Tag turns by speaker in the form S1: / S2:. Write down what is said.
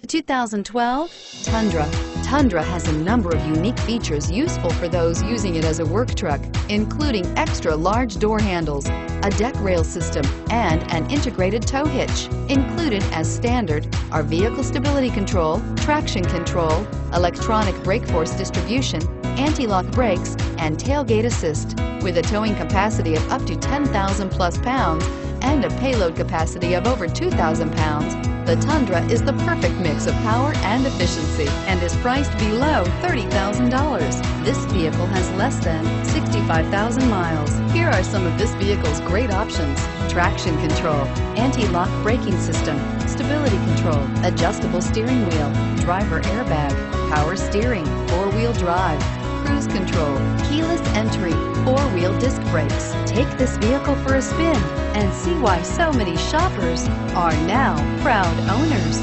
S1: 2012 Tundra. Tundra has a number of unique features useful for those using it as a work truck, including extra large door handles, a deck rail system, and an integrated tow hitch. Included as standard are vehicle stability control, traction control, electronic brake force distribution, anti-lock brakes, and tailgate assist. With a towing capacity of up to 10,000 plus pounds and a payload capacity of over 2,000 pounds, the Tundra is the perfect mix of power and efficiency and is priced below $30,000. This vehicle has less than 65,000 miles. Here are some of this vehicle's great options: traction control, anti-lock braking system, stability control, adjustable steering wheel, driver airbag, power steering, four-wheel drive, cruise control, keyless entry, four-wheel disc brakes. Take this vehicle for a spin and see why so many shoppers are now proud owners.